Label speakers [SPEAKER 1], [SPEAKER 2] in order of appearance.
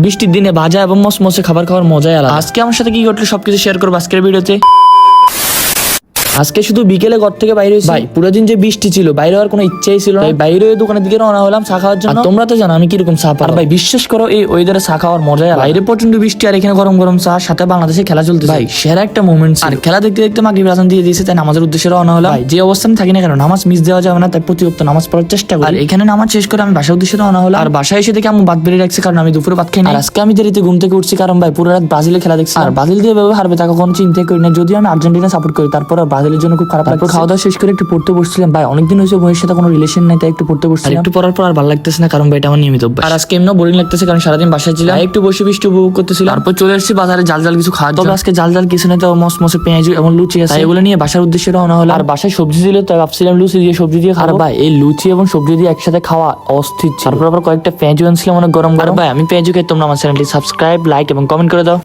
[SPEAKER 1] বৃষ্টির দিনে ভাজা এবং মসমসে খাবার খাওয়ার মজাই আলাদা। আজকে আমার সাথে কি ঘটলো সবকিছু শেয়ার করবো আজকের ভিডিওতে। আজকে শুধু বিকেলে ঘর থেকে বাইরে হয়েছি ভাই, পুরো দিন যে বৃষ্টি ছিল বাইরে হওয়ার কোনো ইচ্ছাই ছিল না। তাই বাইরে হয়ে দোকানের দিকে রওনা হলাম চা খাওয়ার জন্য। আর তোমরা তো জানো আমি কিরকম চা পাই। ভাই বিশ্বাস করো এই ওয়েদারে চা খাওয়ার মজাই আলাদা। বাইরে প্রচন্ড বৃষ্টি আর এখানে গরম গরম চা, সাথে বাংলাদেশে খেলা চলতেছে। ভাই সেরা একটা মোমেন্ট। আর খেলা দেখতে দেখতে মাগরিব আজান দিয়ে দিয়েছে, তাই নামাজের উদ্দেশ্যে রওনা হলাম। ভাই যে অবস্থানে থাকি না কেন নামাজ মিস দেওয়া যাবে না, তাই প্রতি ওয়াক্ত নামাজ পড়ার চেষ্টা করি। আর এখানে নামাজ শেষ করে আমি বাসার উদ্দেশ্যে রওনা হলাম। আর বাসায় এসে দেখে আমি ভাত বেড়ে রাখছি, কারণ আমি দুপুরে ভাত খাই না। আর আজকে আমি দেরিতে ঘুম থেকে উঠছি, কারণ ভাই পুরো রাত ব্রাজিলের খেলা দেখছি। আর ব্রাজিল দিয়ে ভাবে হারবে তা কখনো চিন্তা করি না, যদিও আমি আর্জেন্টিনা সাপোর্ট করি, তারপর ব্রাজিলের জন্য খুব খারাপ লাগছে। খাওয়া দাওয়া শেষ করে একটু পড়তে বসছিলাম। ভাই অনেকদিন হয়েছে বইয়ের সাথে কোনো রিলেশন নাই, তাই একটু পড়তে বসছিলাম। একটু পড়ার পর আর ভালো লাগতেছে না, কারণ ভাই এটা আমার নিয়মিত অভ্যাস। আর আজকে এমনি বোরিং লাগতেছে, কারণ সারাদিন বাসায় ছিলাম। একটু বসে বৃষ্টি উপভোগ করতেছিলাম। তারপর চলে আসছি বাজারে জাল জাল কিছু খাওয়া। তবে আজকে জাল জাল কিছু নেই, তো মসমসে পেঁয়াজ এবং লুচি আছে, এগুলো নিয়ে বাসার উদ্দেশ্যে রওনা হলো। আর বাসায় সবজি ছিল, তাই ভাবছিলাম লুচি দিয়ে সবজি দিয়ে খাবো। ভাই এই লুচি এবং সবজি দিয়ে একসাথে খাওয়া অস্থির ছিল। তারপর আবার কয়েকটা পেঁয়াজু আনছিলাম অনেক গরম গরম। ভাই আমি পেঁয়াজু খাই, তোমরা আমার চ্যানেলটি সাবস্ক্রাইব, লাইক এবং কমেন্ট করে দাও।